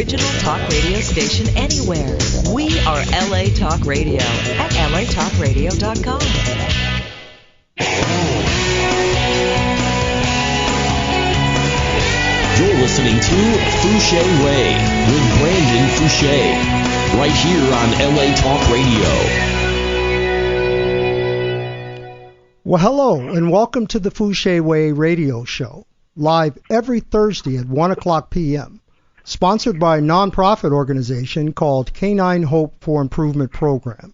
original talk radio station anywhere. We are LA Talk Radio at latalkradio.com. You're listening to Fouché Way with Brandon Fouché, right here on LA Talk Radio. Well, hello, and welcome to the Fouché Way radio show, live every Thursday at 1 o'clock p.m., sponsored by a nonprofit organization called Canine Hope for Improvement Program,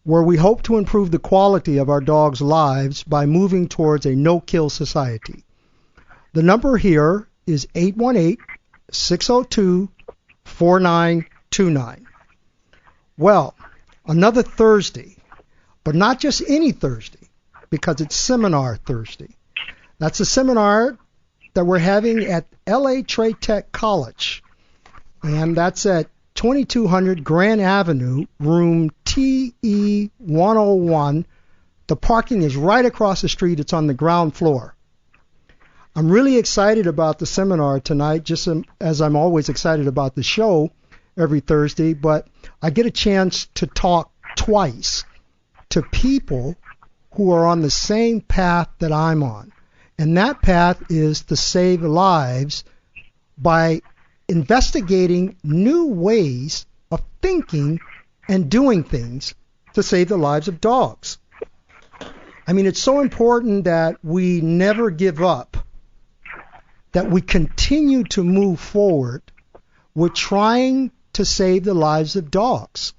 where we hope to improve the quality of our dogs' lives by moving towards a no-kill society. The number here is 818-602-4929. Well, another Thursday, but not just any Thursday, because it's Seminar Thursday. That's a seminar that we're having at LA Trade Tech College, and that's at 2200 Grand Avenue, room TE 101. The parking is right across the street. It's on the ground floor. I'm really excited about the seminar tonight, just as I'm always excited about the show every Thursday, but I get a chance to talk twice to people who are on the same path that I'm on. And that path is to save lives by investigating new ways of thinking and doing things to save the lives of dogs. I mean, it's so important that we never give up, that we continue to move forward with trying to save the lives of dogs.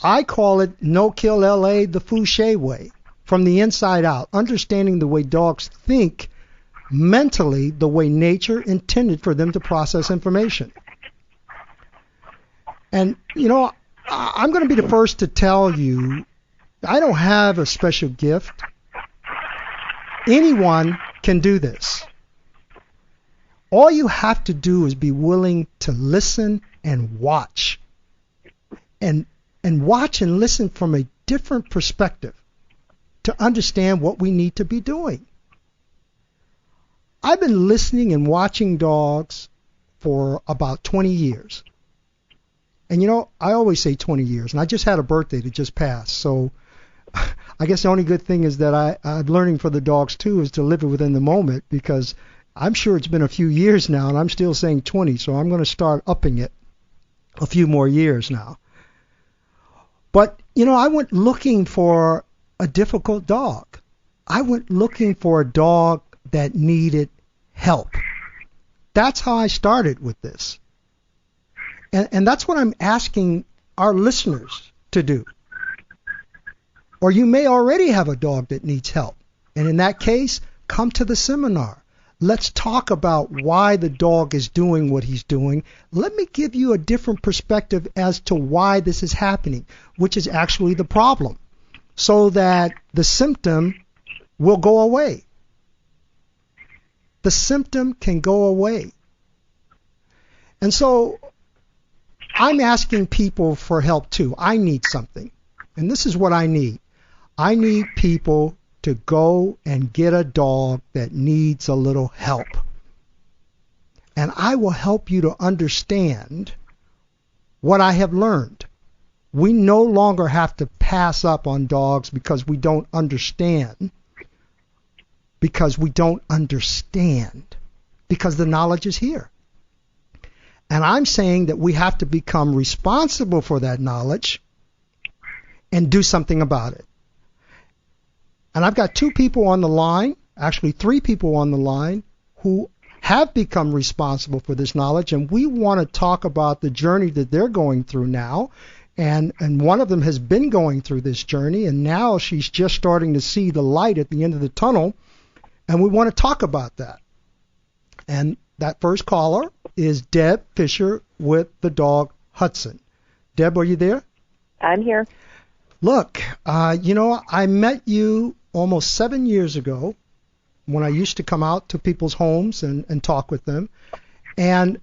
I call it No Kill LA the Fouché way, from the inside out, understanding the way dogs think mentally, the way nature intended for them to process information. And, you know, I'm going to be the first to tell you, I don't have a special gift. Anyone can do this. All you have to do is be willing to listen and watch. And watch and listen from a different perspective to understand what we need to be doing. I've been listening and watching dogs for about 20 years. And you know, I always say 20 years, and I just had a birthday that just passed, so I guess the only good thing is that I'm learning for the dogs too is to live it within the moment, because I'm sure it's been a few years now, and I'm still saying 20, so I'm going to start upping it a few more years now. But, you know, I went looking for a difficult dog. I went looking for a dog that needed help. That's how I started with this. And that's what I'm asking our listeners to do. Or you may already have a dog that needs help. And in that case, come to the seminar. Let's talk about why the dog is doing what he's doing. Let me give you a different perspective as to why this is happening, which is actually the problem, so that the symptom will go away. The symptom can go away. And so I'm asking people for help too. I need something. And this is what I need. I need people to go and get a dog that needs a little help. And I will help you to understand what I have learned. We no longer have to pass up on dogs because we don't understand. Because we don't understand. Because the knowledge is here. And I'm saying that we have to become responsible for that knowledge and do something about it. And I've got two people on the line, actually three people on the line, who have become responsible for this knowledge, and we want to talk about the journey that they're going through now. And one of them has been going through this journey, and now she's just starting to see the light at the end of the tunnel, and we want to talk about that. And that first caller is Deb Fisher with the dog Hudson. Deb, are you there? I'm here. Look, you know, I met you almost 7 years ago when I used to come out to people's homes and talk with them. And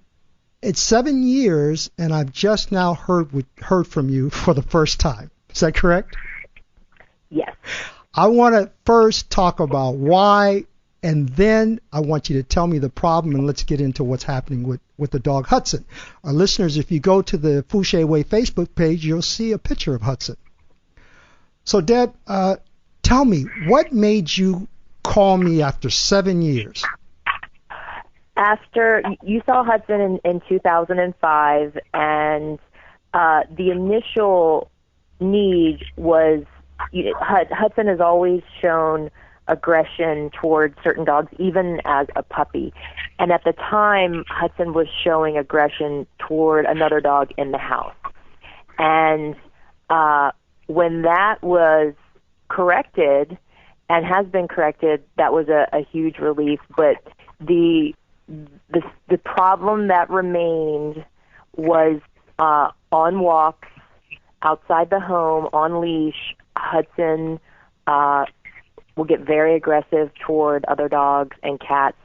it's 7 years, and I've just now heard from you for the first time. Is that correct? Yes. I want to first talk about why and then I want you to tell me the problem, and let's get into what's happening with the dog Hudson. Our listeners, if you go to the Fouché Way Facebook page, you'll see a picture of Hudson. So, Deb, tell me, what made you call me after 7 years? After you saw Hudson in 2005, and the initial need was, Hudson has always shown aggression towards certain dogs, even as a puppy. And at the time, Hudson was showing aggression toward another dog in the house. And when that was corrected, and has been corrected, that was a huge relief. But the problem that remained was on walks, outside the home, on leash, Hudson will get very aggressive toward other dogs and cats.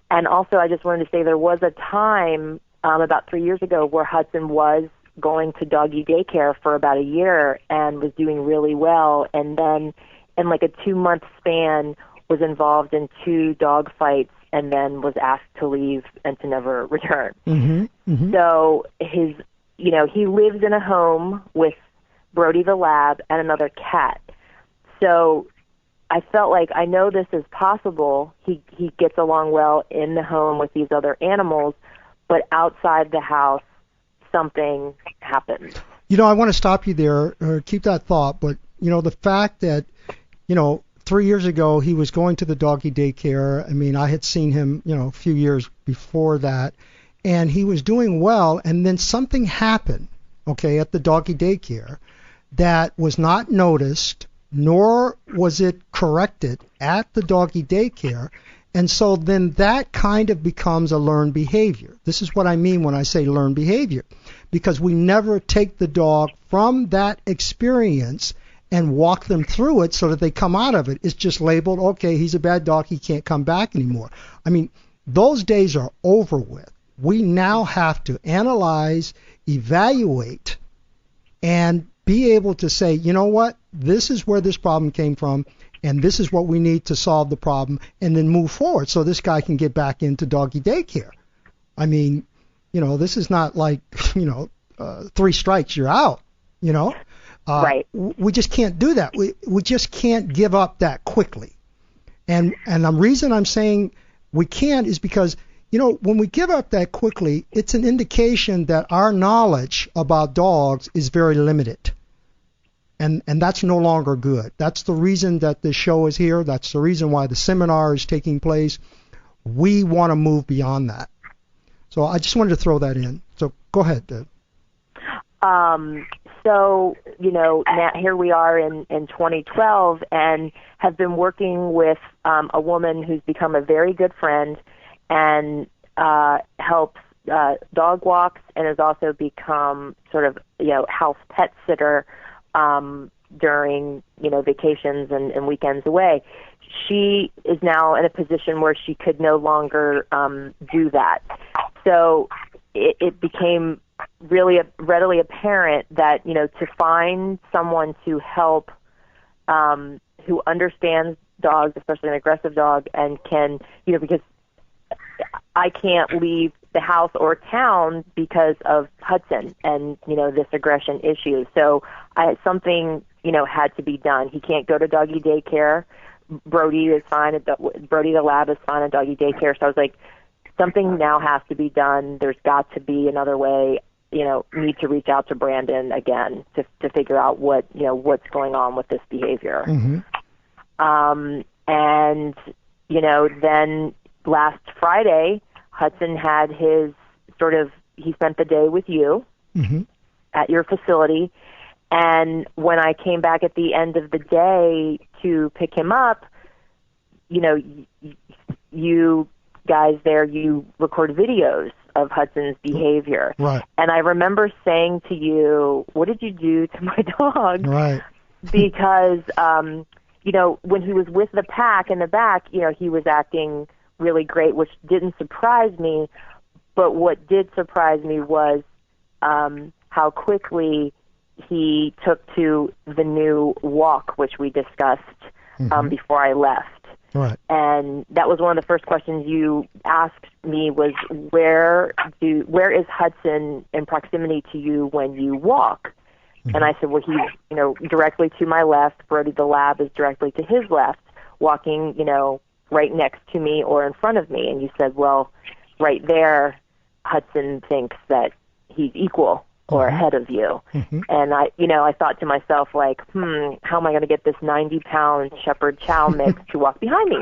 And also, I just wanted to say there was a time about 3 years ago where Hudson was going to doggy daycare for about a year and was doing really well. And then in like a 2-month span was involved in 2 dog fights and then was asked to leave and to never return. Mm-hmm, mm-hmm. So he lives in a home with Brody the Lab and another cat. So I felt like I know this is possible. He gets along well in the home with these other animals, but outside the house, something happens. I want to stop you there, keep that thought, but, the fact that, 3 years ago he was going to the doggy daycare. I mean, I had seen him, a few years before that, and he was doing well, and then something happened, at the doggy daycare that was not noticed, nor was it corrected at the doggy daycare. And so then that kind of becomes a learned behavior. This is what I mean when I say learned behavior, because we never take the dog from that experience and walk them through it so that they come out of it. It's just labeled, okay, he's a bad dog, he can't come back anymore. I mean, those days are over with. We now have to analyze, evaluate, and be able to say, you know what, this is where this problem came from, and this is what we need to solve the problem, and then move forward so this guy can get back into doggy daycare. I mean, this is not like, 3 strikes, you're out, Right. We just can't do that. We just can't give up that quickly. And the reason I'm saying we can't is because, when we give up that quickly, it's an indication that our knowledge about dogs is very limited. And that's no longer good. That's the reason that this show is here. That's the reason why the seminar is taking place. We want to move beyond that. So I just wanted to throw that in. So go ahead, Deb. So, now here we are in 2012 and have been working with a woman who's become a very good friend and helps dog walks and has also become sort of, house pet sitter during, vacations and weekends away. She is now in a position where she could no longer do that. So it became really readily apparent that, to find someone to help who understands dogs, especially an aggressive dog, and can, because I can't leave the house or town because of Hudson and, this aggression issue. So something, had to be done. He can't go to doggy daycare. Brody is fine. Brody the Lab is fine at doggy daycare. So I was like, something now has to be done. There's got to be another way. Need to reach out to Brandon again to figure out what's going on with this behavior. Mm-hmm. And, then last Friday, Hudson had his he spent the day with you mm-hmm. at your facility. And when I came back at the end of the day to pick him up, you guys there, you record videos of Hudson's behavior. Right. And I remember saying to you, what did you do to my dog? Right. Because, when he was with the pack in the back, he was acting really great, which didn't surprise me. But what did surprise me was how quickly he took to the new walk, which we discussed mm-hmm. before I left. Right. And that was one of the first questions you asked me was, where is Hudson in proximity to you when you walk? Mm-hmm. And I said, well, he's, directly to my left. Brody the lab is directly to his left, walking, right next to me or in front of me. And you said, well, right there, Hudson thinks that he's equal or ahead of you. Mm-hmm. And I thought to myself, like, how am I going to get this 90-pound Shepherd Chow mix to walk behind me?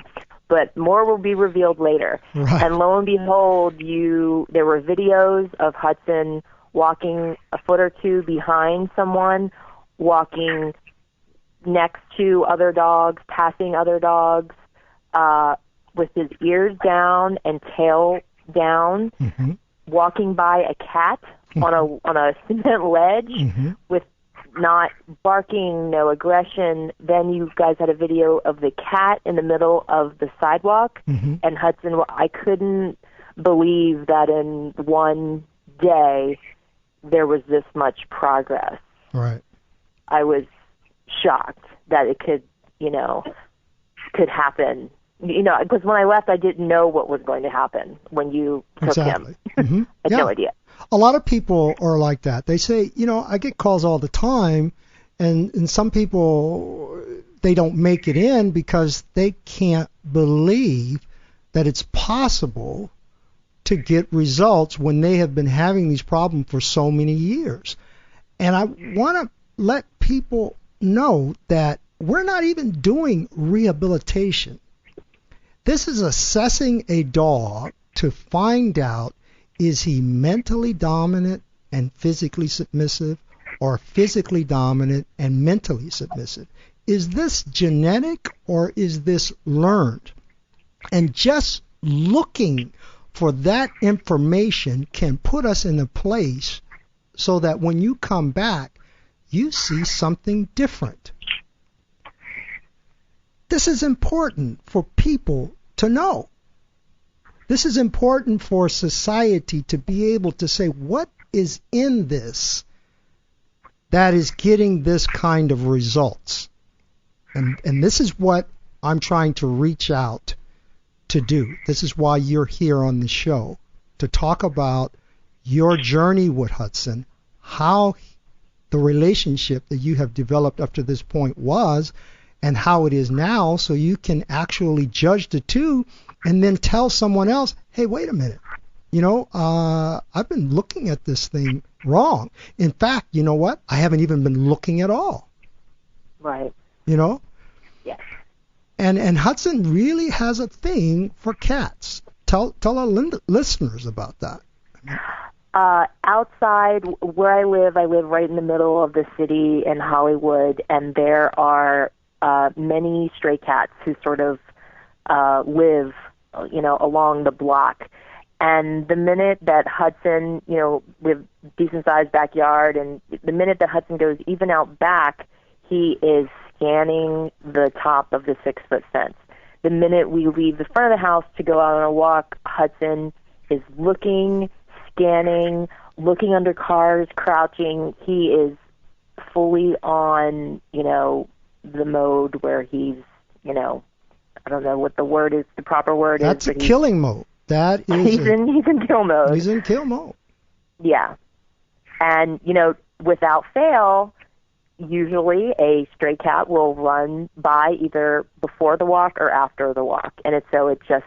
But more will be revealed later. Right. And lo and behold, there were videos of Hudson walking a foot or two behind someone, walking next to other dogs, passing other dogs, with his ears down and tail down, mm-hmm. walking by a cat on a cement ledge with not barking, no aggression. Then you guys had a video of the cat in the middle of the sidewalk, and Hudson, I couldn't believe that in one day there was this much progress. Right. I was shocked that it could happen. Because when I left, I didn't know what was going to happen when you took him. Mm-hmm. I had no idea. A lot of people are like that. They say, I get calls all the time, and some people, they don't make it in because they can't believe that it's possible to get results when they have been having these problems for so many years. And I want to let people know that we're not even doing rehabilitation. This is assessing a dog to find out, is he mentally dominant and physically submissive, or physically dominant and mentally submissive? Is this genetic or is this learned? And just looking for that information can put us in a place so that when you come back, you see something different. This is important for people to know. This is important for society to be able to say, what is in this that is getting this kind of results? And this is what I'm trying to reach out to do. This is why you're here on the show, to talk about your journey with Hudson, how the relationship that you have developed up to this point was, and how it is now, so you can actually judge the two and then tell someone else, hey, wait a minute, I've been looking at this thing wrong. In fact, you know what? I haven't even been looking at all. Right. Yes. And Hudson really has a thing for cats. Tell our listeners about that. Outside where I live right in the middle of the city in Hollywood, and there are many stray cats who sort of live, along the block. And the minute that Hudson, with decent-sized backyard, and the minute that Hudson goes even out back, he is scanning the top of the 6-foot fence. The minute we leave the front of the house to go out on a walk, Hudson is looking, scanning, looking under cars, crouching. He is fully on, the mode where he's, I don't know what the word is, the proper word That's is. That's a killing mode. That is he's in kill mode. He's in kill mode. Yeah. And, without fail, usually a stray cat will run by either before the walk or after the walk. And it just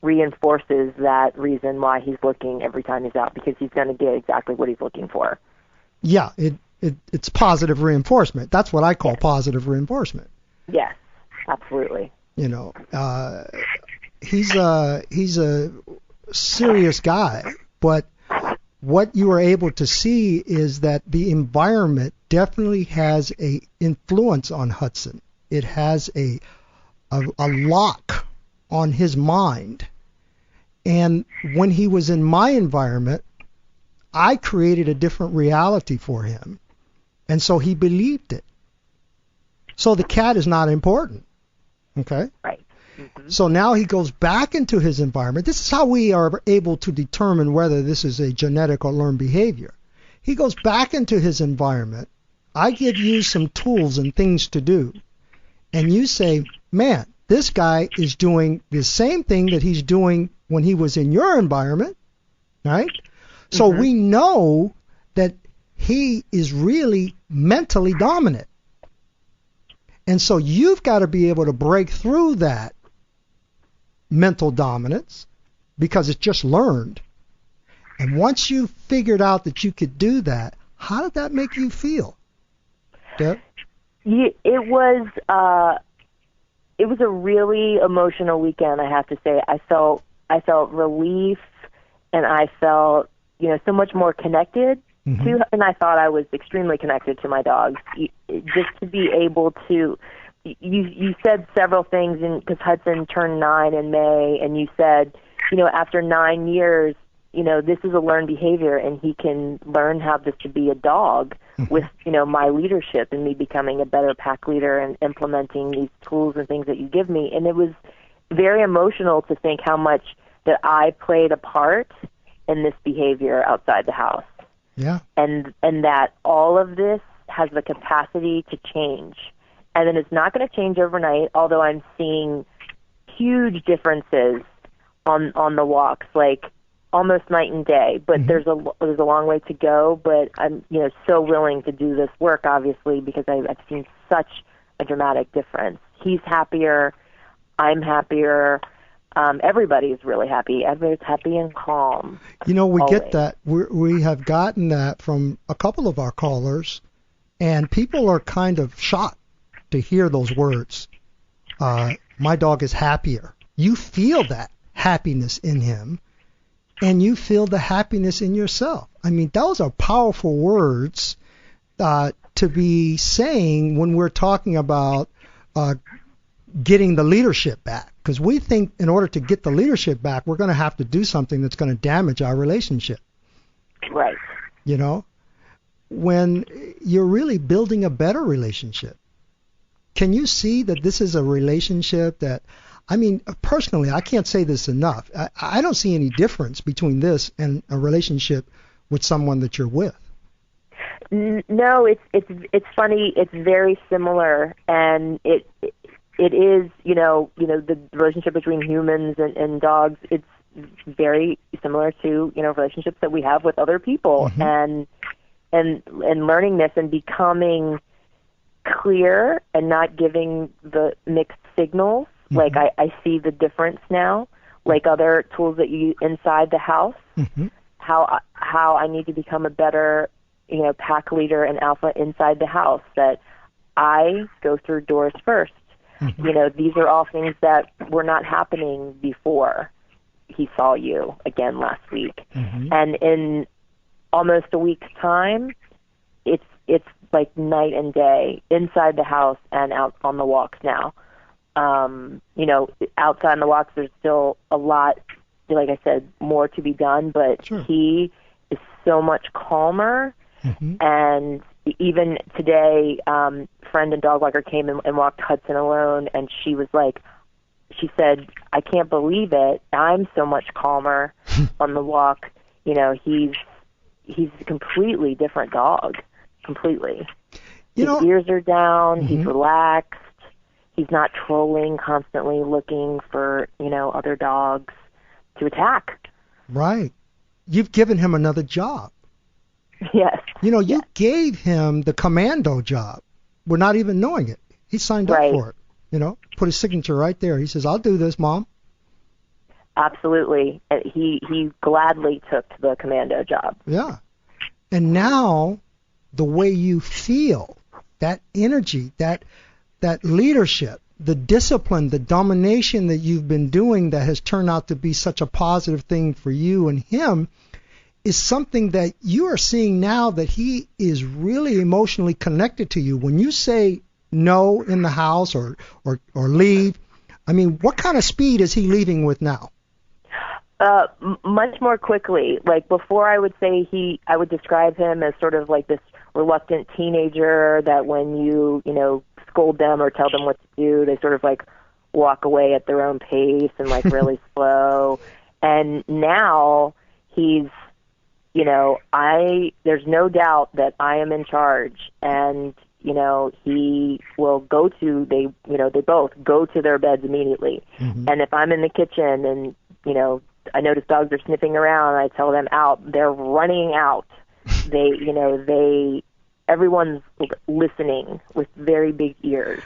reinforces that reason why he's looking every time he's out, because he's going to get exactly what he's looking for. Yeah, it's positive reinforcement. That's what I call positive reinforcement. Yes, absolutely. He's a serious guy, but what you are able to see is that the environment definitely has a influence on Hudson. It has a lock on his mind. And when he was in my environment, I created a different reality for him. And so he believed it. So the cat is not important. Okay? Right. Mm-hmm. So now he goes back into his environment. This is how we are able to determine whether this is a genetic or learned behavior. He goes back into his environment. I give you some tools and things to do. And you say, man, this guy is doing the same thing that he's doing when he was in your environment, right? So we know that he is really mentally dominant. And so you've got to be able to break through that mental dominance because it's just learned. And once you figured out that you could do that, how did that make you feel? Deb? It was a really emotional weekend, I have to say. I felt relief, and I felt, so much more connected to, and I thought I was extremely connected to my dogs. Just to be able to, you said several things, because Hudson turned 9 in May, and you said, after 9 years, this is a learned behavior, and he can learn how this to be a dog with, my leadership and me becoming a better pack leader and implementing these tools and things that you give me. And it was very emotional to think how much that I played a part in this behavior outside the house. Yeah. And that all of this has the capacity to change. And then it's not going to change overnight, although I'm seeing huge differences on the walks, like almost night and day. But there's a long way to go. But I'm so willing to do this work, obviously, because I've seen such a dramatic difference. He's happier. I'm happier. Everybody's really happy. Everybody's happy and calm. We always. get that. We have gotten that from a couple of our callers, and people are kind of shocked to hear those words. My dog is happier. You feel that happiness in him, and you feel the happiness in yourself. I mean, those are powerful words to be saying when we're talking about getting the leadership back. Because we think in order to get the leadership back, we're going to have to do something that's going to damage our relationship. Right. When you're really building a better relationship. Can you see that this is a relationship that, personally, I can't say this enough. I don't see any difference between this and a relationship with someone that you're with. No, it's funny. It's very similar, and it is, the relationship between humans and dogs. It's very similar to, relationships that we have with other people, and learning this and becoming clear and not giving the mixed signals. Like I see the difference now, like other tools that you inside the house, how I need to become a better, pack leader and alpha inside the house, that I go through doors first. These are all things that were not happening before he saw you again last week. And in almost a week's time, it's like night and day inside the house and out on the walks now. Outside on the walks, there's still a lot, like I said, more to be done, but he is so much calmer. And even today, friend and dog walker came and walked Hudson alone, and she said, I can't believe it. I'm so much calmer on the walk. He's a completely different dog. Completely. His ears are down. He's relaxed. He's not trolling, constantly looking for, other dogs to attack. Right. You've given him another job. Yes. You gave him the commando job. We're not even knowing it. He signed up for it. Put his signature right there. He says, I'll do this, Mom. Absolutely. He gladly took the commando job. Yeah. And now the way you feel, that energy, that leadership, the discipline, the domination that you've been doing that has turned out to be such a positive thing for you and him is something that you are seeing now, that he is really emotionally connected to you. When you say no in the house or leave, what kind of speed is he leaving with now? Much more quickly. Like before, I would say I would describe him as sort of like this reluctant teenager that when you scold them or tell them what to do, they sort of like walk away at their own pace and like really slow. And now he's, there's no doubt that I am in charge, and he will they both go to their beds immediately. And if I'm in the kitchen and, I notice dogs are sniffing around, I tell them out, they're running out. Everyone's listening with very big ears.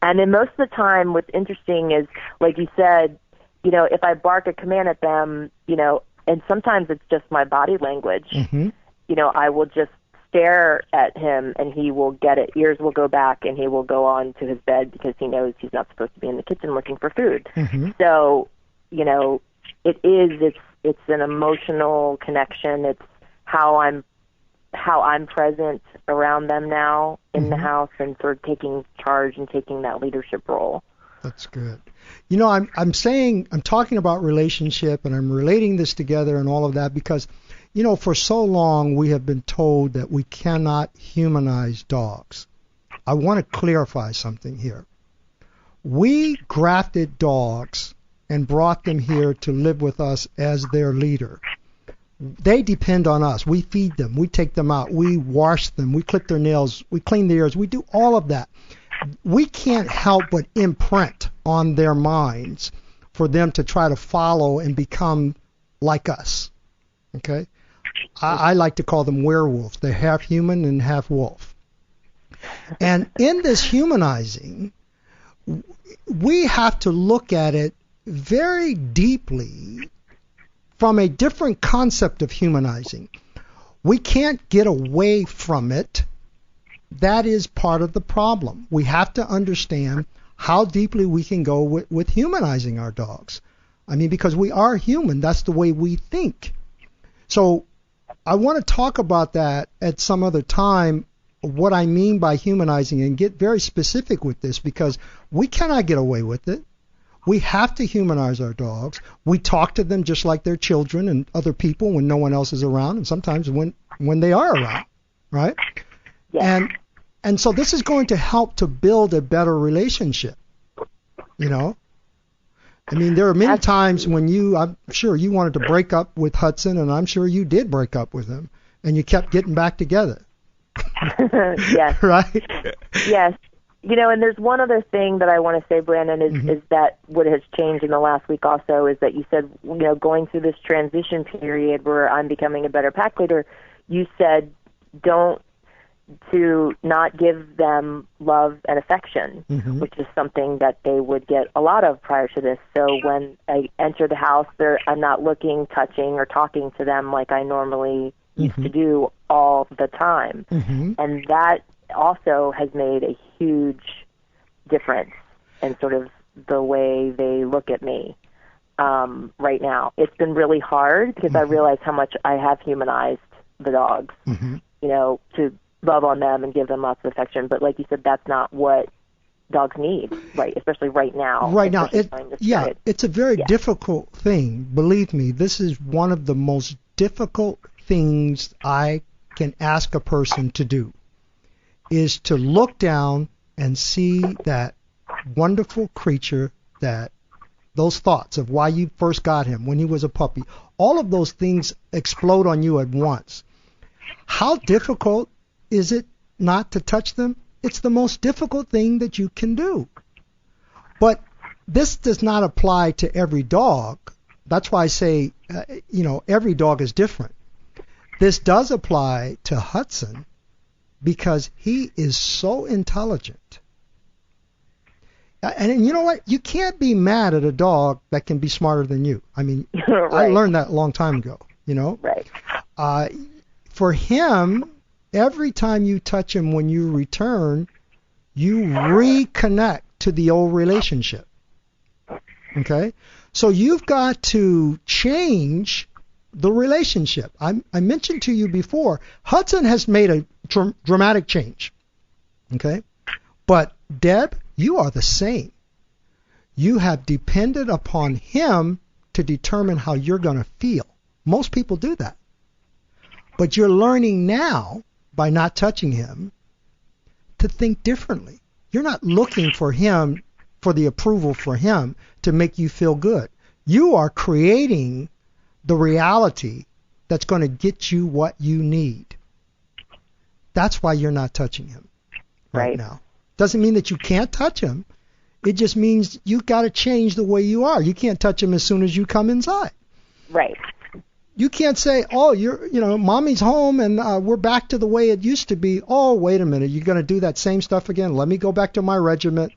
And then most of the time, what's interesting is, like you said, if I bark a command at them, and sometimes it's just my body language, I will just stare at him and he will get it. Ears will go back and he will go on to his bed because he knows he's not supposed to be in the kitchen looking for food. So, it's an emotional connection. It's how I'm present around them now in the house and sort of taking charge and taking that leadership role. That's good. I'm talking about relationship and I'm relating this together and all of that because, for so long we have been told that we cannot humanize dogs. I want to clarify something here. We grafted dogs and brought them here to live with us as their leader. They depend on us. We feed them. We take them out. We wash them. We clip their nails. We clean their ears. We do all of that. We can't help but imprint on their minds for them to try to follow and become like us. Okay? I like to call them werewolves. They're half human and half wolf. And in this humanizing, we have to look at it very deeply from a different concept of humanizing. We can't get away from it. That is part of the problem. We have to understand how deeply we can go with humanizing our dogs. Because we are human. That's the way we think. So I want to talk about that at some other time, what I mean by humanizing, and get very specific with this because we cannot get away with it. We have to humanize our dogs. We talk to them just like they're children and other people when no one else is around, and sometimes when they are around, right? Yeah. And so this is going to help to build a better relationship, There are many times when I'm sure you wanted to break up with Hudson, and I'm sure you did break up with him, and you kept getting back together. Yes. Right? Yes. And there's one other thing that I want to say, Brandon, is that what has changed in the last week also is that you said, going through this transition period where I'm becoming a better pack leader, you said to not give them love and affection, which is something that they would get a lot of prior to this. So when I enter the house, I'm not looking, touching, or talking to them like I normally used to do all the time. And that also has made a huge difference in sort of the way they look at me right now. It's been really hard because I realize how much I have humanized the dogs, to love on them and give them lots of affection. But like you said, that's not what dogs need, right? Especially right now. Right now, it's a very difficult thing. Believe me, this is one of the most difficult things I can ask a person to do, is to look down and see that wonderful creature, that those thoughts of why you first got him when he was a puppy, all of those things explode on you at once. How difficult is it not to touch them? It's the most difficult thing that you can do. But this does not apply to every dog. That's why I say, every dog is different. This does apply to Hudson because he is so intelligent. And you know what? You can't be mad at a dog that can be smarter than you. Right. I learned that a long time ago, Right. For him, every time you touch him when you return, you reconnect to the old relationship. Okay? So you've got to change the relationship. I mentioned to you before, Hudson has made a dramatic change. Okay? But Deb, you are the same. You have depended upon him to determine how you're going to feel. Most people do that. But you're learning now, by not touching him, to think differently. You're not looking for him, for the approval for him to make you feel good. You are creating the reality that's going to get you what you need. That's why you're not touching him, right now. Doesn't mean that you can't touch him. It just means you got to change the way you are. You can't touch him as soon as you come inside. Right. You can't say, oh, mommy's home and we're back to the way it used to be. Oh, wait a minute, you're going to do that same stuff again? Let me go back to my regiment.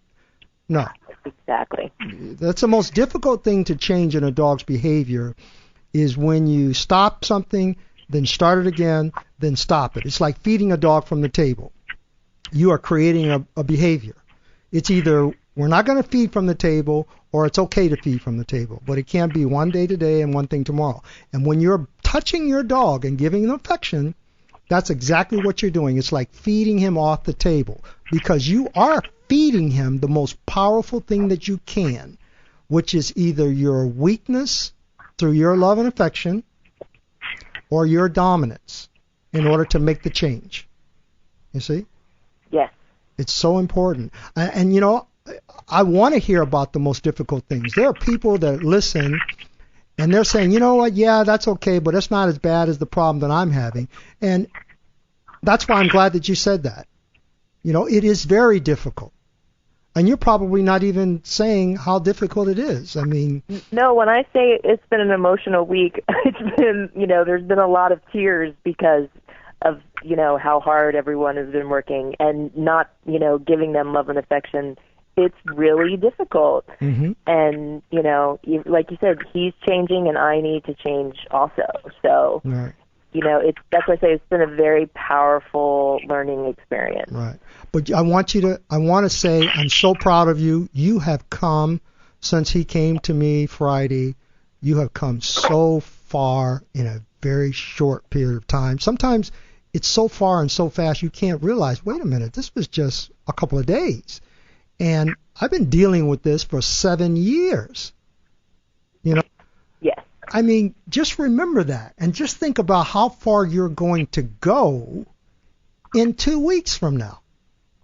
No. Exactly. That's the most difficult thing to change in a dog's behavior is when you stop something, then start it again, then stop it. It's like feeding a dog from the table. You are creating a behavior. It's either we're not going to feed from the table or it's okay to feed from the table. But it can't be one day today and one thing tomorrow. And when you're touching your dog and giving him affection, that's exactly what you're doing. It's like feeding him off the table because you are feeding him the most powerful thing that you can, which is either your weakness through your love and affection or your dominance in order to make the change. You see? Yes. It's so important. And I want to hear about the most difficult things. There are people that listen and they're saying, you know what, yeah, that's okay, but it's not as bad as the problem that I'm having. And that's why I'm glad that you said that. It is very difficult. And you're probably not even saying how difficult it is. I mean... No, when I say it's been an emotional week, it's been, there's been a lot of tears because of, how hard everyone has been working and not, giving them love and affection. It's really difficult. Mm-hmm. And, like you said, he's changing and I need to change also. So, right. That's why I say it's been a very powerful learning experience. Right. But I want to say I'm so proud of you. You have come, since he came to me Friday, you have come so far in a very short period of time. Sometimes it's so far and so fast you can't realize, wait a minute, this was just a couple of days. And I've been dealing with this for 7 years. Yes. I mean, just remember that and just think about how far you're going to go in 2 weeks from now.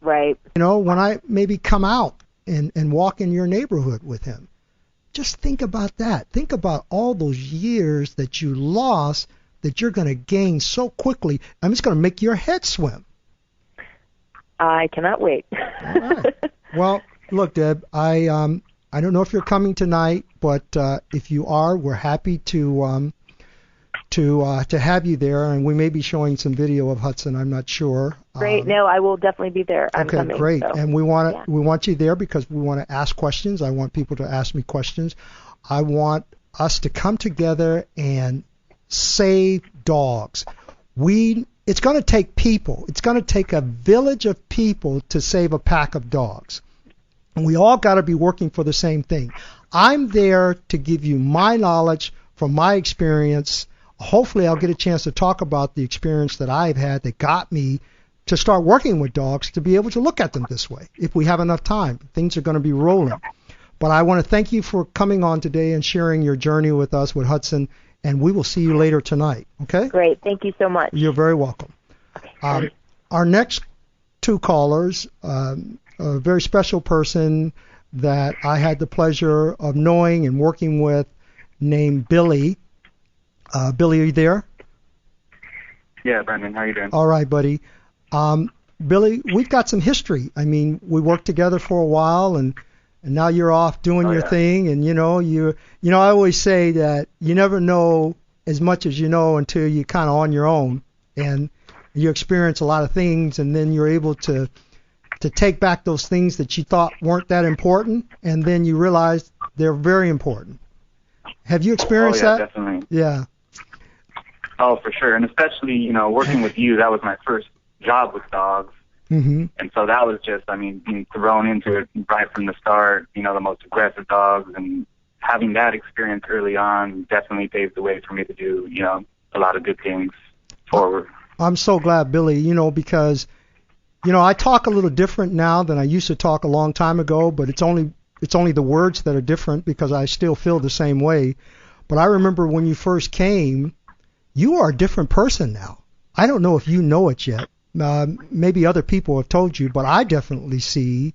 Right. When I maybe come out and walk in your neighborhood with him. Just think about that. Think about all those years that you lost that you're going to gain so quickly. I'm just going to make your head swim. I cannot wait. All right. Well, look, Deb, I don't know if you're coming tonight, but if you are, we're happy to have you there, and we may be showing some video of Hudson. I'm not sure. Great. No, I will definitely be there. I'm okay, coming, great. So. And we want you there because we want to ask questions. I want people to ask me questions. I want us to come together and save dogs. It's going to take people. It's going to take a village of people to save a pack of dogs. And we all got to be working for the same thing. I'm there to give you my knowledge from my experience. Hopefully I'll get a chance to talk about the experience that I've had that got me to start working with dogs to be able to look at them this way. If we have enough time, things are going to be rolling. But I want to thank you for coming on today and sharing your journey with us with Hudson, and we will see you later tonight, okay? Great. Thank you so much. You're very welcome. Okay. Our next two callers, a very special person that I had the pleasure of knowing and working with named Billy. Billy, are you there? Yeah, Brendan, how are you doing? All right, buddy. Billy, we've got some history. I mean, we worked together for a while, and now you're off doing your thing. And I always say that you never know as much as you know until you're kind of on your own, and you experience a lot of things, and then you're able to take back those things that you thought weren't that important, and then you realize they're very important. Have you experienced that? Definitely. Yeah. Oh, for sure. And especially, working with you, that was my first job with dogs. Mm-hmm. And so that was just, being thrown into it right from the start, the most aggressive dogs. And having that experience early on definitely paved the way for me to do, a lot of good things forward. I'm so glad, Billy, because, I talk a little different now than I used to talk a long time ago, but it's only the words that are different because I still feel the same way. But I remember when you first came, you are a different person now. I don't know if you know it yet. Maybe other people have told you, but I definitely see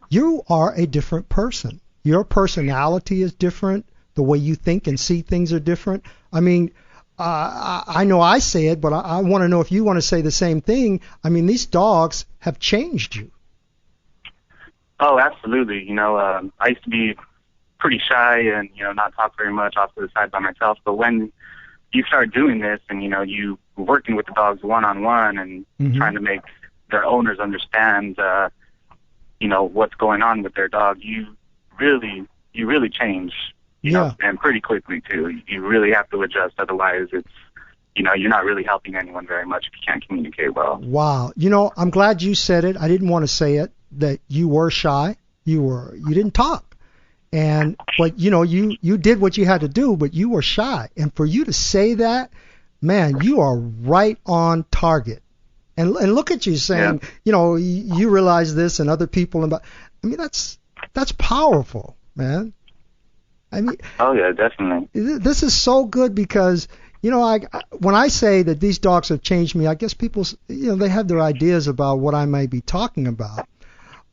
you are a different person. Your personality is different. The way you think and see things are different. I mean, I know I say it, but I want to know if you want to say the same thing. I mean, these dogs have changed you. Oh, absolutely. I used to be pretty shy and, not talk very much off to the side by myself. But when you start doing this and, you working with the dogs one-on-one and trying to make their owners understand, what's going on with their dog, you really change, and pretty quickly, too. You really have to adjust. Otherwise, it's, you're not really helping anyone very much if you can't communicate well. Wow. I'm glad you said it. I didn't want to say it, that you were shy. You didn't talk. But you did what you had to do, but you were shy. And for you to say that, man, you are right on target. And look at you saying, you realize this and other people. That's powerful, man. Oh yeah, definitely. This is so good because, when I say that these dogs have changed me, I guess people, they have their ideas about what I may be talking about.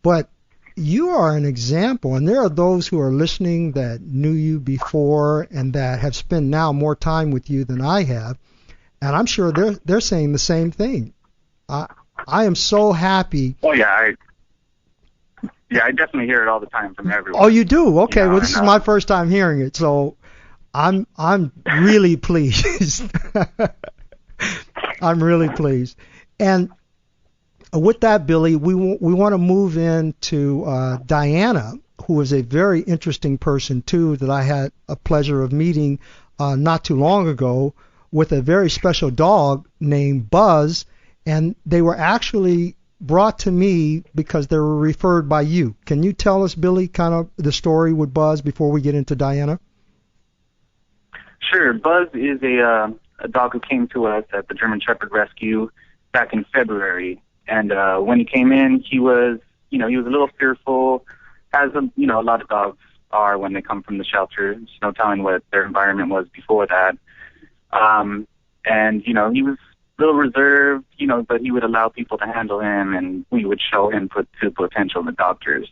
But you are an example, and there are those who are listening that knew you before and that have spent now more time with you than I have, and I'm sure they're saying the same thing. I am so happy. Oh yeah, I definitely hear it all the time from everyone. Oh, you do? Okay, well this is my first time hearing it, so I'm really pleased. I'm really pleased, and with that, Billy, we want to move into Diana, who is a very interesting person, too, that I had a pleasure of meeting not too long ago, with a very special dog named Buzz, and they were actually brought to me because they were referred by you. Can you tell us, Billy, kind of the story with Buzz before we get into Diana? Sure. Buzz is a dog who came to us at the German Shepherd Rescue back in February. And when he came in, he was a little fearful, as a lot of dogs are when they come from the shelter. There's no telling what their environment was before that. And he was a little reserved, but he would allow people to handle him, and we would show him to potential the doctors.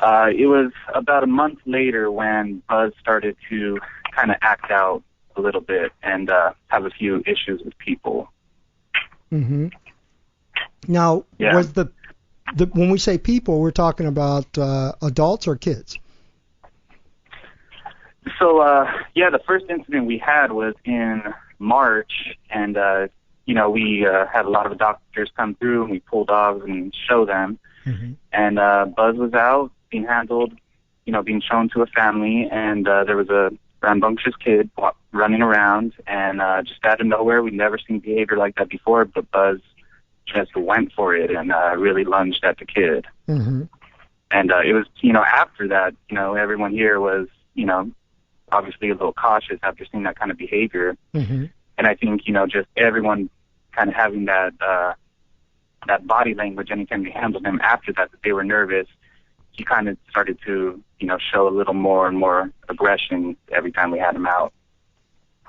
It was about a month later when Buzz started to kind of act out a little bit and have a few issues with people. Mm-hmm. Now, was the when we say people, we're talking about adults or kids? So, the first incident we had was in March, and, we had a lot of doctors come through, and we pull dogs and show them. Mm-hmm. And Buzz was out, being handled, being shown to a family, and there was a rambunctious kid running around, and just out of nowhere, we'd never seen behavior like that before, but Buzz just went for it and really lunged at the kid. Mm-hmm. And it was, after that, everyone here was, obviously a little cautious after seeing that kind of behavior. Mm-hmm. And I think, just everyone kind of having that body language anytime they handled him after that they were nervous, he kind of started to, show a little more and more aggression every time we had him out.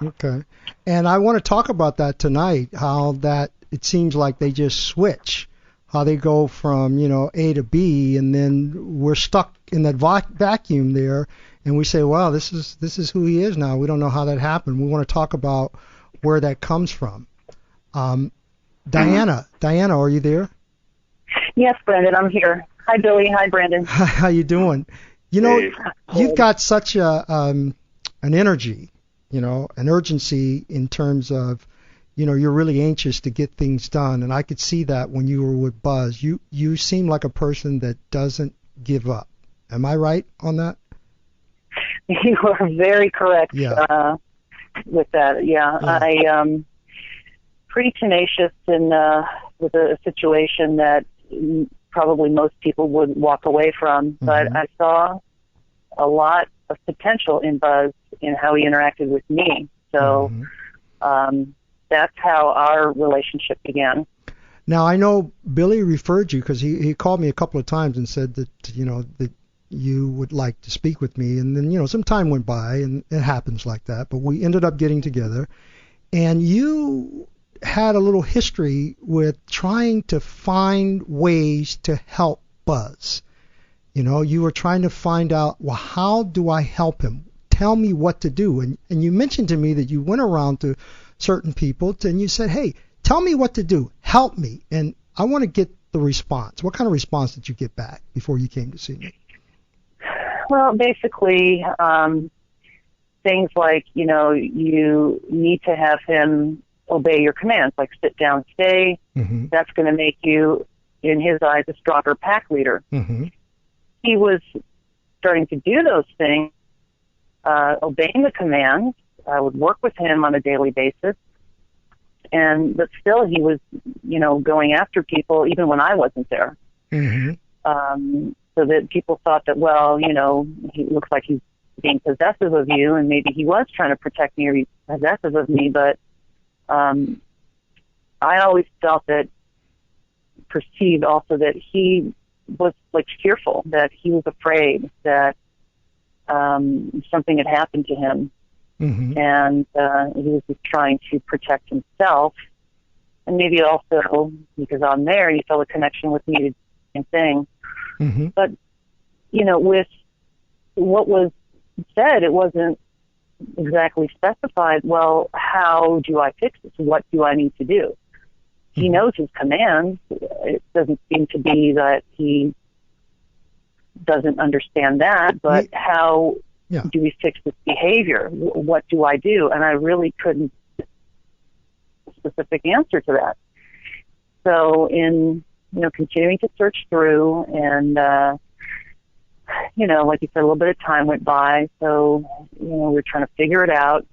Okay. And I want to talk about that tonight, how that it seems like they just switch, how they go from, A to B, and then we're stuck in that vacuum there, and we say, wow, this is who he is now. We don't know how that happened. We want to talk about where that comes from. Diana, are you there? Yes, Brandon, I'm here. Hi, Billy. Hi, Brandon. How you doing? You've got such an energy, an urgency in terms of, you're really anxious to get things done, and I could see that when you were with Buzz. You seem like a person that doesn't give up. Am I right on that? You are very correct with that. Yeah. I pretty tenacious in with a situation that probably most people wouldn't walk away from, but I saw a lot of potential in Buzz in how he interacted with me. So that's how our relationship began. Now, I know Billy referred you because he called me a couple of times and said that, that you would like to speak with me. And then, some time went by, and it happens like that. But we ended up getting together. And you had a little history with trying to find ways to help Buzz. You were trying to find out, well, how do I help him? Tell me what to do. And you mentioned to me that you went around to certain people and you said, hey, tell me what to do. Help me. And I want to get the response? What kind of response did you get back before you came to see me? Well, basically, things like, you need to have him obey your commands, like sit down, stay. Mm-hmm. That's going to make you, in his eyes, a stronger pack leader. Mm-hmm. He was starting to do those things, obeying the commands. I would work with him on a daily basis. But still he was, going after people even when I wasn't there. Mm-hmm. So that people thought that, well, he looks like he's being possessive of you, and maybe he was trying to protect me or be possessive of me, but I always perceived also that he was like fearful, that he was afraid that something had happened to him. Mm-hmm. And he was just trying to protect himself. And maybe also, because I'm there, he felt a connection with me to do the same thing. Mm-hmm. But, with what was said, it wasn't exactly specified, well, how do I fix this? What do I need to do? Mm-hmm. He knows his commands. It doesn't seem to be that he doesn't understand that, but how... Yeah. Do we fix this behavior? What do I do? And I really couldn't get a specific answer to that. So in, continuing to search through and, like you said, a little bit of time went by. So, we're trying to figure it out.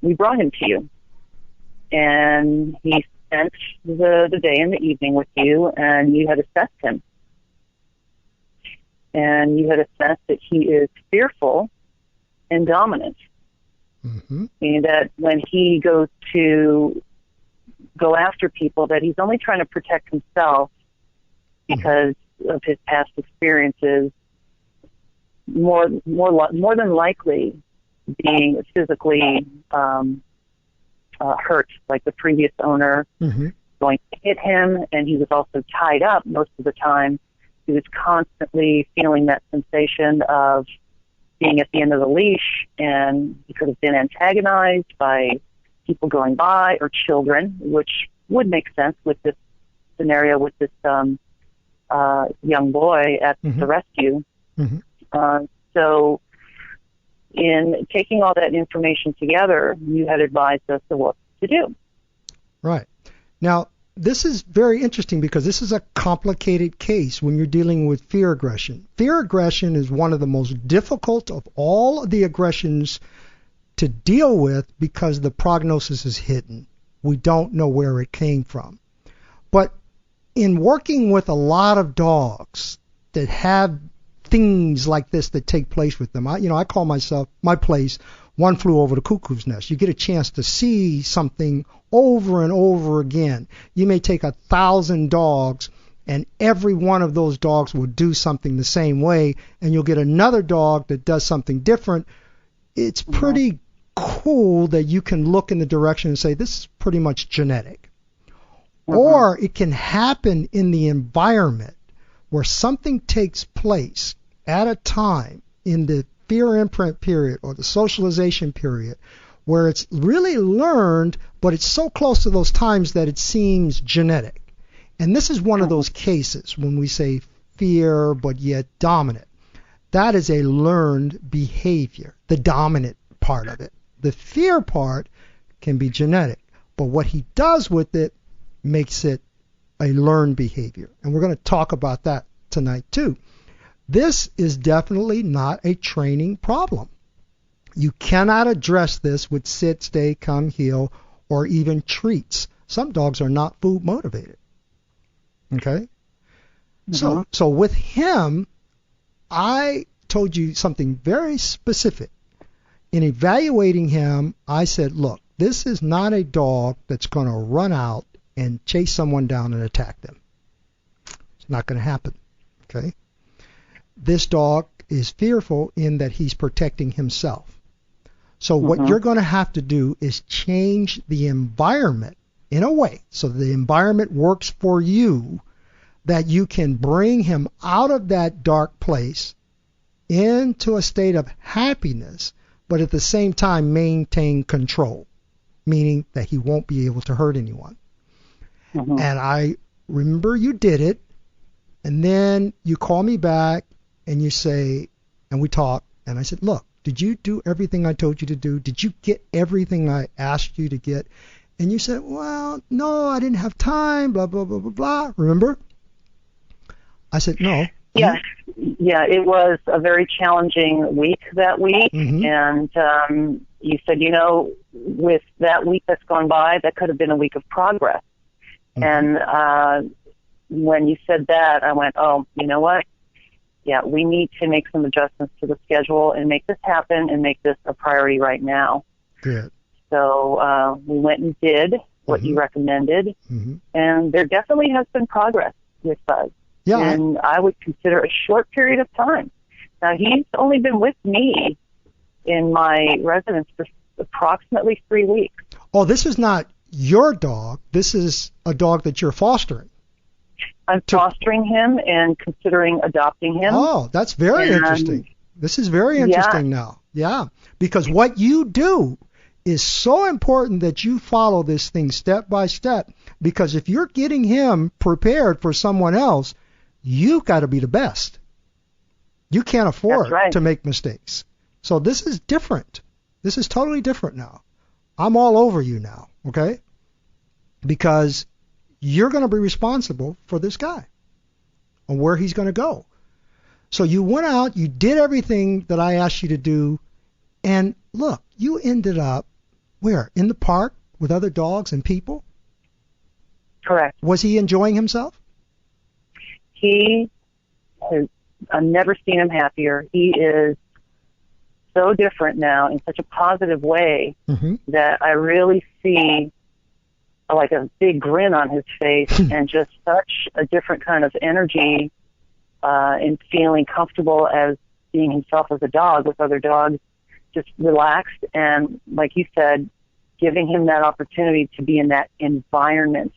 We brought him to you. And he spent the day and the evening with you, and you had assessed him. And you had assessed that he is fearful and dominant. Mm-hmm. Meaning that when he goes to go after people, that he's only trying to protect himself because of his past experiences, more than likely being physically hurt, like the previous owner mm-hmm. going to hit him, and he was also tied up most of the time. He was constantly feeling that sensation of being at the end of the leash, and he could have been antagonized by people going by or children, which would make sense with this scenario with this young boy at mm-hmm. the rescue. Mm-hmm. So in taking all that information together, you had advised us of what to do. Right. Now, this is very interesting because this is a complicated case when you're dealing with fear aggression. Fear aggression is one of the most difficult of all of the aggressions to deal with because the prognosis is hidden. We don't know where it came from. But in working with a lot of dogs that have things like this that take place with them, I call my place One Flew Over the Cuckoo's Nest. You get a chance to see something over and over again. You may take 1,000 dogs, and every one of those dogs will do something the same way, and you'll get another dog that does something different. It's pretty cool that you can look in the direction and say, this is pretty much genetic. Or it can happen in the environment where something takes place at a time in the fear imprint period or the socialization period where it's really learned, but it's so close to those times that it seems genetic. And this is one of those cases when we say fear but yet dominant. That is a learned behavior, the dominant part of it. The fear part can be genetic, but what he does with it makes it a learned behavior. And we're going to talk about that tonight too. This is definitely not a training problem. You cannot address this with sit, stay, come, heel, or even treats. Some dogs are not food motivated. Okay? So with him, I told you something very specific. In evaluating him, I said, look, this is not a dog that's going to run out and chase someone down and attack them. It's not going to happen. Okay? This dog is fearful in that he's protecting himself. So what you're going to have to do is change the environment in a way so the environment works for you, that you can bring him out of that dark place into a state of happiness, but at the same time maintain control, meaning that he won't be able to hurt anyone. And I remember you did it, and then you call me back and you say, and we talk, and I said, look, did you do everything I told you to do? Did you get everything I asked you to get? And you said, well, no, I didn't have time, blah, blah, blah, blah, blah. Remember? I said, no. Yeah, it was a very challenging week that week. Mm-hmm. And you said, with that week that's gone by, that could have been a week of progress. Mm-hmm. And when you said that, I went, oh, you know what? Yeah, we need to make some adjustments to the schedule and make this happen and make this a priority right now. Good. So we went and did what you recommended, and there definitely has been progress with Buzz. Yeah. And I would consider a short period of time. Now, he's only been with me in my residence for approximately 3 weeks. Oh, this is not your dog. This is a dog that you're fostering. I'm fostering him and considering adopting him. Oh, that's very interesting. This is very interesting now. Yeah, because what you do is so important that you follow this thing step by step, because if you're getting him prepared for someone else, you've got to be the best. You can't afford to make mistakes. So this is different. This is totally different now. I'm all over you now, okay? Because you're going to be responsible for this guy and where he's going to go. So you went out, you did everything that I asked you to do, and look, you ended up where? In the park with other dogs and people? Correct. Was he enjoying himself? I've never seen him happier. He is so different now in such a positive way that I really see like a big grin on his face and just such a different kind of energy in feeling comfortable as being himself as a dog with other dogs, just relaxed. And like you said, giving him that opportunity to be in that environment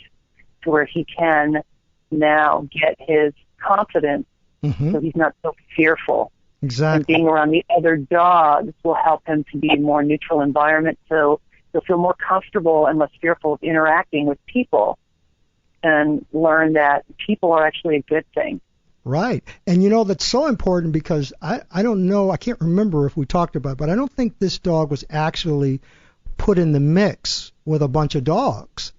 to where he can now get his confidence so he's not so fearful. Exactly. And being around the other dogs will help him to be in a more neutral environment, so he'll feel more comfortable and less fearful of interacting with people and learn that people are actually a good thing. Right. And that's so important, because I don't know, I can't remember if we talked about it, but I don't think this dog was actually put in the mix with a bunch of dogs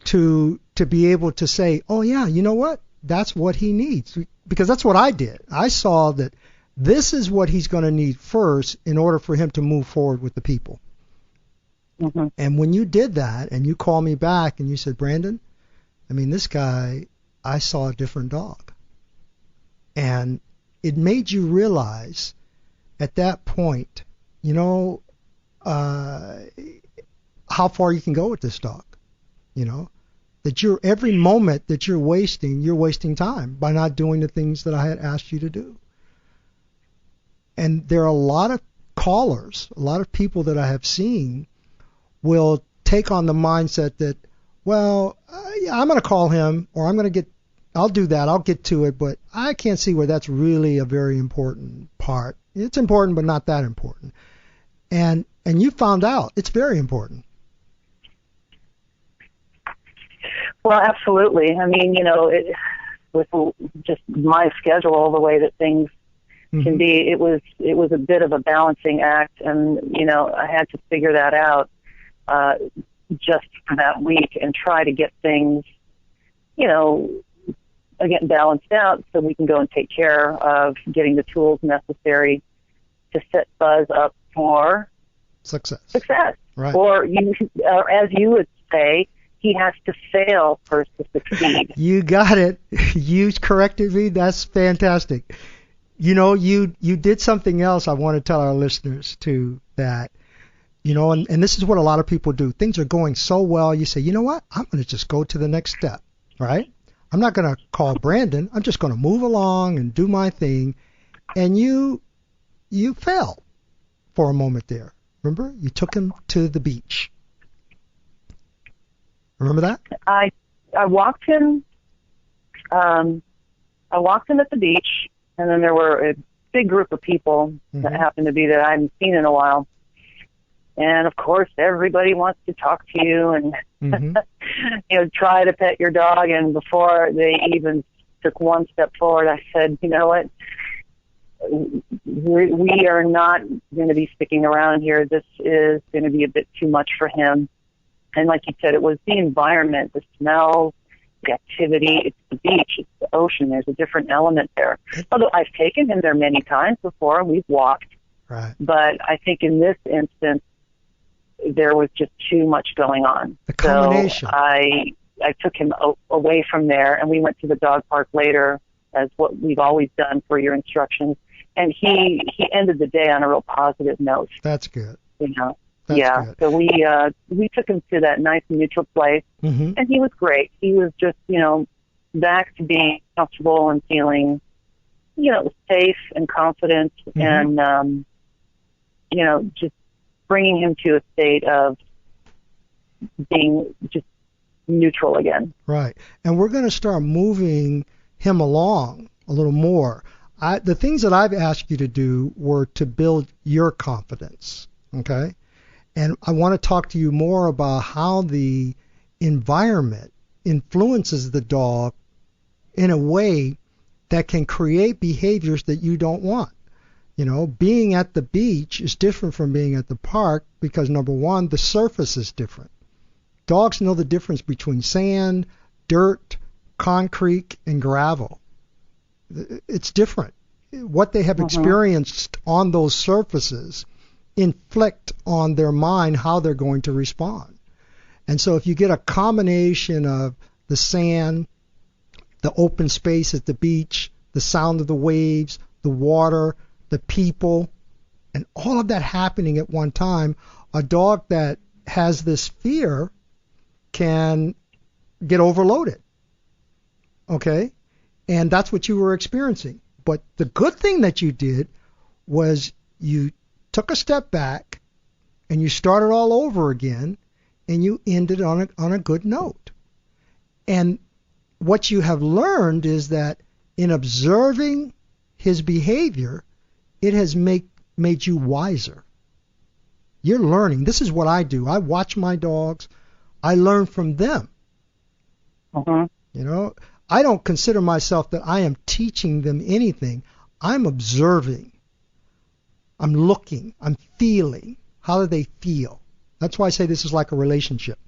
to be able to say, oh yeah, you know what? That's what he needs. Because that's what I did. I saw that this is what he's going to need first in order for him to move forward with the people. And when you did that and you called me back and you said, Brandon, this guy, I saw a different dog. And it made you realize at that point, how far you can go with this dog. That every moment that you're wasting time by not doing the things that I had asked you to do. And there are a lot of callers, a lot of people that I have seen will take on the mindset that, well, I'm going to call him, or I'll do that, I'll get to it, but I can't see where that's really a very important part. It's important, but not that important. And you found out it's very important. Well, absolutely. With just my schedule, the way that things can be, it was a bit of a balancing act, and I had to figure that out just for that week and try to get things, again, balanced out so we can go and take care of getting the tools necessary to set Buzz up for success. Right. Or as you would say, he has to fail first to succeed. You got it. You corrected me. That's fantastic. You did something else I want to tell our listeners too, that, and this is what a lot of people do. Things are going so well, you say, you know what? I'm going to just go to the next step, right? I'm not going to call Brandon. I'm just going to move along and do my thing. And you fell for a moment there. Remember? You took him to the beach. Remember that? I walked him. I walked him at the beach, and then there were a big group of people that happened to be there I hadn't seen in a while. And of course, everybody wants to talk to you and try to pet your dog. And before they even took one step forward, I said, you know what? We are not going to be sticking around here. This is going to be a bit too much for him. And like you said, it was the environment, the smells, the activity. It's the beach, it's the ocean. There's a different element there. Although I've taken him there many times before, and we've walked. Right. But I think in this instance, there was just too much going on. The combination. So I took him away from there, and we went to the dog park later, as what we've always done for your instructions. And he ended the day on a real positive note. That's good. You know. That's yeah. good. So we took him to that nice neutral place, and he was great. He was just, back to being comfortable and feeling, safe and confident, and just bringing him to a state of being just neutral again. Right. And we're going to start moving him along a little more. The things that I've asked you to do were to build your confidence, okay? And I want to talk to you more about how the environment influences the dog in a way that can create behaviors that you don't want. Being at the beach is different from being at the park because, number one, the surface is different. Dogs know the difference between sand, dirt, concrete, and gravel. It's different. What they have experienced on those surfaces inflict on their mind how they're going to respond. And so if you get a combination of the sand, the open space at the beach, the sound of the waves, the water, the people, and all of that happening at one time, a dog that has this fear can get overloaded. Okay? And that's what you were experiencing. But the good thing that you did was you took a step back and you started all over again and you ended on a good note. And what you have learned is that in observing his behavior, it has made you wiser. You're learning. This is what I do. I watch my dogs. I learn from them. I don't consider myself that I am teaching them anything. I'm observing. I'm looking. I'm feeling. How do they feel? That's why I say this is like a relationship.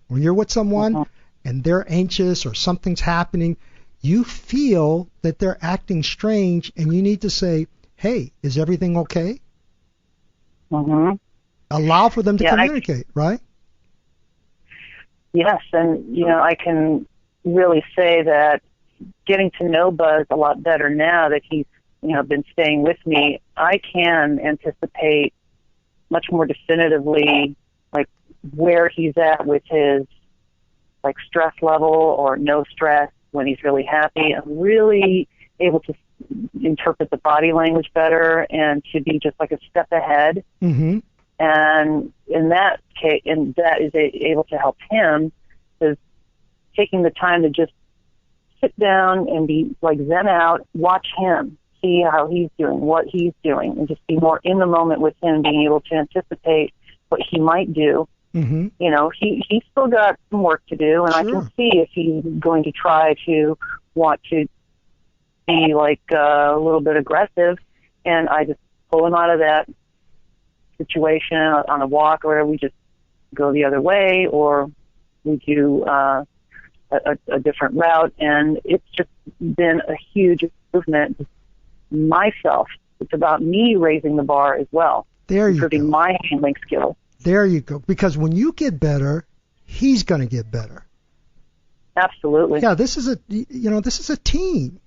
When you're with someone and they're anxious or something's happening, you feel that they're acting strange and you need to say, hey, is everything okay? Allow for them to communicate, right? Yes, and, I can really say that getting to know Buzz a lot better now that he's, been staying with me, I can anticipate much more definitively, like, where he's at with his, like, stress level or no stress, when he's really happy. I'm really able to interpret the body language better and to be just like a step ahead. And in that case, and that is able to help him, is taking the time to just sit down and be like zen out, watch him, see how he's doing, what he's doing, and just be more in the moment with him, being able to anticipate what he might do. He's still got some work to do, and I can see if he's going to try to want to be like a little bit aggressive, and I just pull him out of that situation on a walk, or we just go the other way, or we do a different route, and it's just been a huge improvement myself. It's about me raising the bar as well, improving my handling skills. There you go. Because when you get better, he's going to get better. Absolutely. Yeah, this is a team.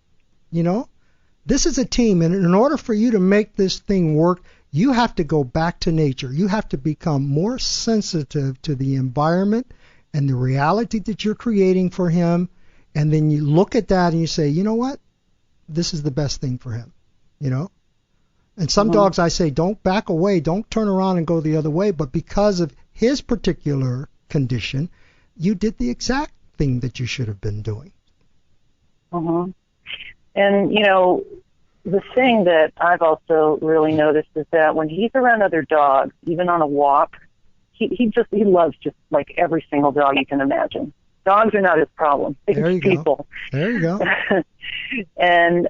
This is a team, and in order for you to make this thing work, you have to go back to nature. You have to become more sensitive to the environment and the reality that you're creating for him, and then you look at that and you say, you know what? This is the best thing for him, And some dogs, I say, don't back away, don't turn around and go the other way, but because of his particular condition, you did the exact thing that you should have been doing. And, the thing that I've also really noticed is that when he's around other dogs, even on a walk, he loves just like every single dog you can imagine. Dogs are not his problem. It's people. There you go. And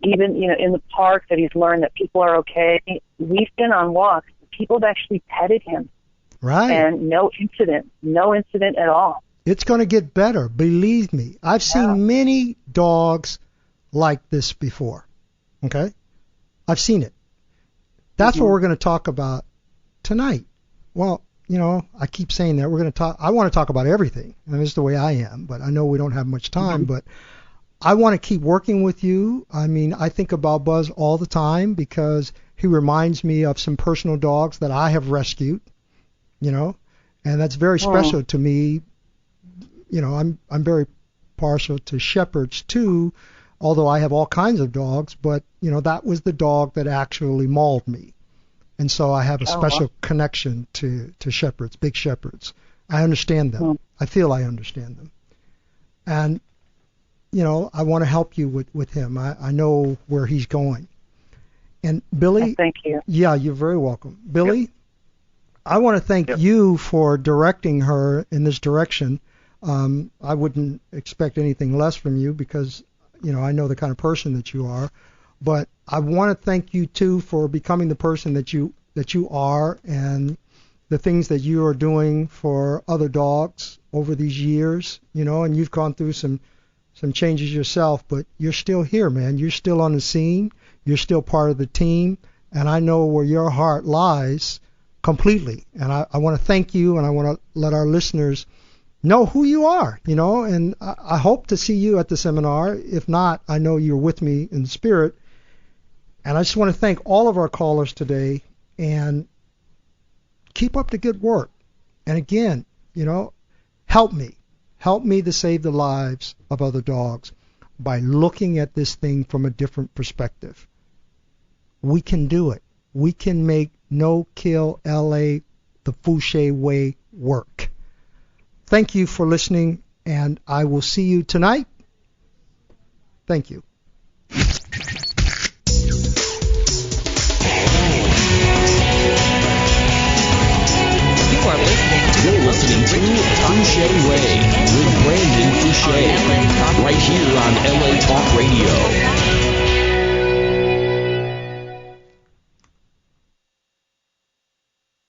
even, you know, in the park that he's learned that people are okay. We've been on walks. People have actually petted him. Right. And no incident at all. It's going to get better, believe me. I've seen many dogs like this before. Okay? I've seen it. That's what we're going to talk about tonight. Well, you know, I keep saying that I want to talk about everything. I mean, it's the way I am, but I know we don't have much time, but I want to keep working with you. I mean, I think about Buzz all the time because he reminds me of some personal dogs that I have rescued, you know, and that's very special to me. You know, I'm very partial to shepherds too, although I have all kinds of dogs, but, you know, that was the dog that actually mauled me. And so I have a special connection to shepherds, big shepherds. I understand them. I feel I understand them. And, you know, I want to help you with him. I know where he's going. And Billy. Thank you. Yeah, you're very welcome. Billy, I want to thank you for directing her in this direction. I wouldn't expect anything less from you because, you know, I know the kind of person that you are. But I want to thank you too for becoming the person that you are and the things that you are doing for other dogs over these years, you know, and you've gone through some changes yourself, but you're still here, man. You're still on the scene. You're still part of the team, and I know where your heart lies completely. And I want to thank you, and I want to let our listeners know who you are, you know, and I hope to see you at the seminar. If not, I know you're with me in spirit. And I just want to thank all of our callers today and keep up the good work. And again, you know, help me to save the lives of other dogs by looking at this thing from a different perspective. We can do it. We can make No Kill LA the Fouché way work. Thank you for listening, and I will see you tonight. Thank you.